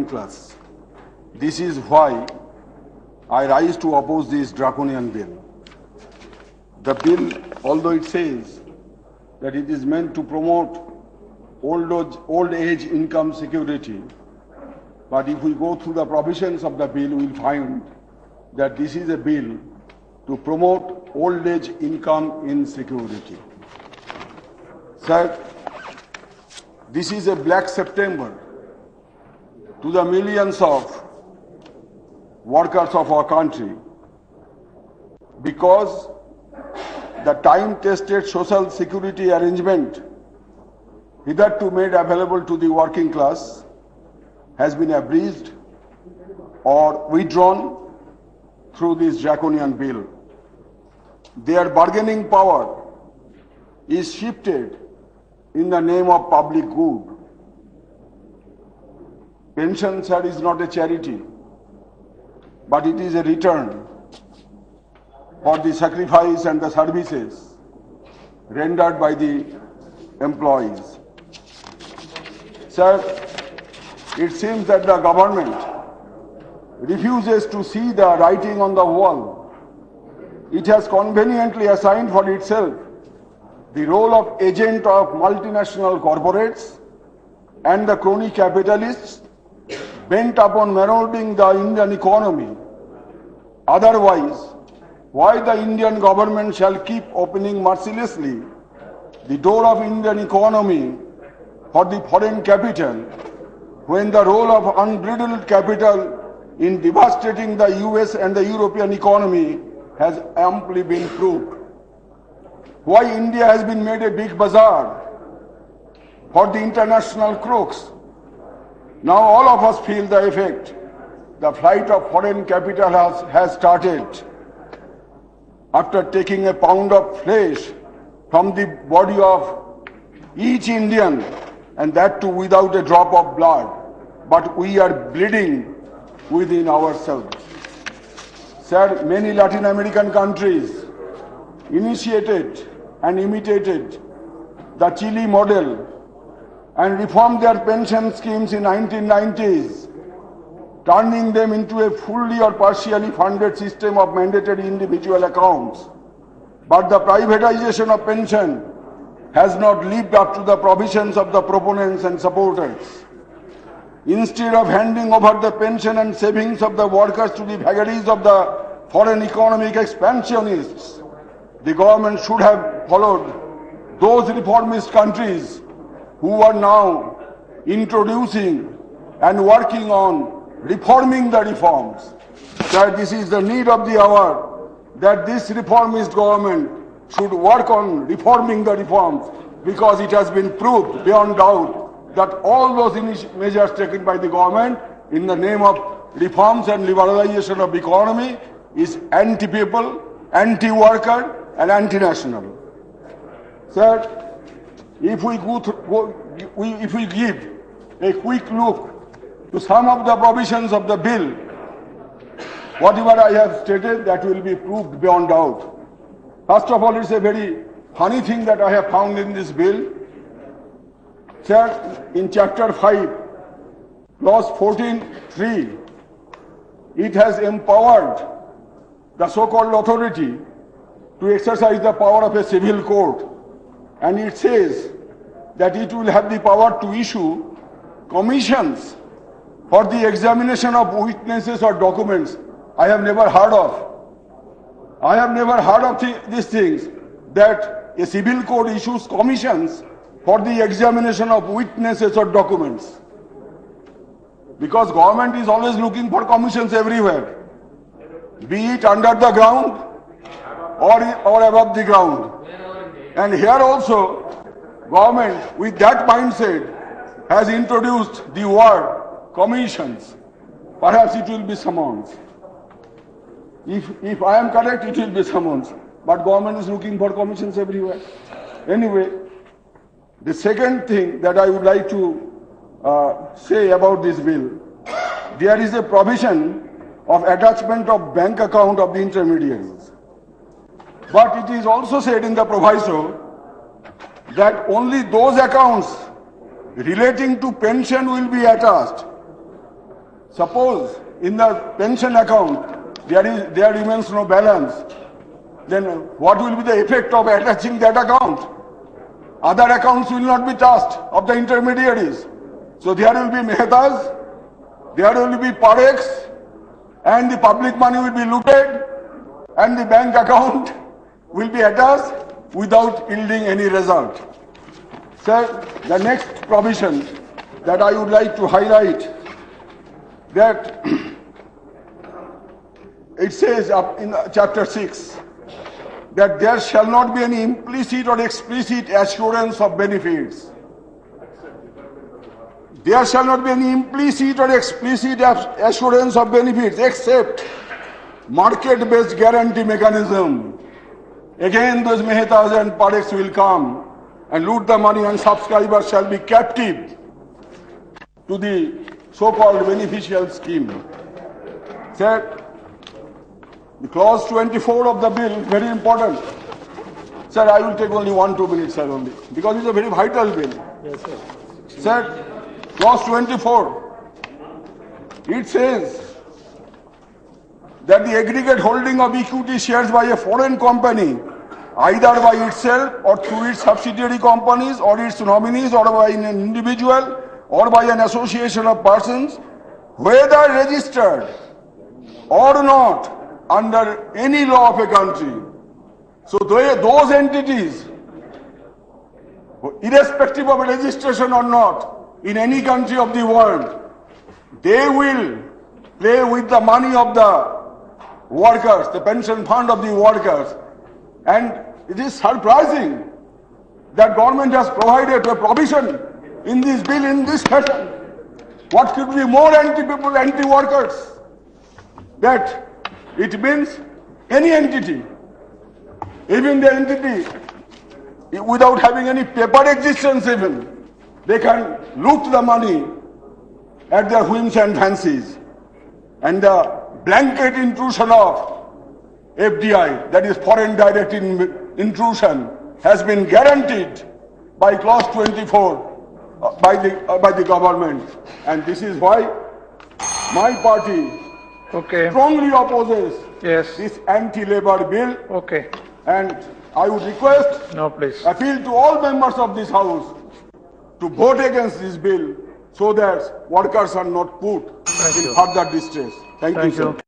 class. This is why I rise to oppose this draconian bill. The bill, although it says that it is meant to promote old age income security, but if we go through the provisions of the bill, we will find that this is a bill to promote old age income insecurity. Sir, this is a black September to the millions of workers of our country, because the time-tested social security arrangement hitherto made available to the working class has been abridged or withdrawn through this draconian bill. Their bargaining power is shifted in the name of public good. Pension, sir, is not a charity, but it is a return for the sacrifice and the services rendered by the employees. Sir, it seems that the government refuses to see the writing on the wall. It has conveniently assigned for itself the role of agent of multinational corporates and the crony capitalists bent upon marauding the Indian economy. Otherwise, why the Indian government shall keep opening mercilessly the door of Indian economy for the foreign capital, when the role of unbridled capital in devastating the US and the European economy has amply been proved? Why India has been made a big bazaar for the international crooks? Now all of us feel the effect. The flight of foreign capital has started. After taking a pound of flesh from the body of each Indian, and that too without a drop of blood, but we are bleeding within ourselves. Sir, many Latin American countries initiated and imitated the Chile model and reformed their pension schemes in 1990s, turning them into a fully or partially funded system of mandatory individual accounts. But the privatization of pension has not lived up to the provisions of the proponents and supporters. Instead of handing over the pension and savings of the workers to the vagaries of the foreign economic expansionists, the government should have followed those reformist countries who are now introducing and working on reforming the reforms. That this is the need of the hour, that this reformist government should work on reforming the reforms, because it has been proved beyond doubt that all those measures taken by the government in the name of reforms and liberalization of the economy is anti-people, anti-worker and anti-national. Sir, if we give a quick look to some of the provisions of the bill, whatever I have stated, that will be proved beyond doubt. First of all, it's a very funny thing that I have found in this bill. Sir, in chapter 5, clause 14(3), it has empowered the so-called authority to exercise the power of a civil court. And it says that it will have the power to issue commissions for the examination of witnesses or documents. I have never heard of these things, that a civil court issues commissions for the examination of witnesses or documents. Because government is always looking for commissions everywhere, be it under the ground or above the ground. And here also, government with that mindset has introduced the word commissions. Perhaps it will be summons. If I am correct, it will be summons. But government is looking for commissions everywhere. Anyway, the second thing that I would like to say about this bill, there is a provision of attachment of bank account of the intermediaries. But it is also said in the proviso that only those accounts relating to pension will be attached. Suppose in the pension account there remains no balance, then what will be the effect of attaching that account? Other accounts will not be touched of the intermediaries. So there will be Mehtas, there will be Pareks, and the public money will be looted, and the bank account will be attached without yielding any result. Sir, the next provision that I would like to highlight, that it says up in chapter 6 that there shall not be any implicit or explicit assurance of benefits. There shall not be any implicit or explicit assurance of benefits except market-based guarantee mechanism. Again, those Mehetas and Pareks will come and loot the money, and subscribers shall be captive to the so-called beneficial scheme. Sir, the clause 24 of the bill is very important. Sir, I will take only 1-2 minutes, sir, only, because it's a very vital bill. Yes, sir. Sir, clause 24, it says that the aggregate holding of equity shares by a foreign company, either by itself or through its subsidiary companies or its nominees or by an individual or by an association of persons, whether registered or not under any law of a country. So those entities, irrespective of registration or not, in any country of the world, they will play with the money of the workers, the pension fund of the workers. And it is surprising that government has provided a provision in this bill in this fashion. What could be more anti-people, anti-workers? That it means any entity, even the entity without having any paper existence even, they can loot the money at their whims and fancies. And the blanket intrusion of FDI, that is foreign direct intrusion, has been guaranteed by clause 24 by the government. And this is why my party strongly opposes this anti-labor bill. And I would request, appeal to all members of this house to vote against this bill so that workers are not put in further distress. Thank you, sir.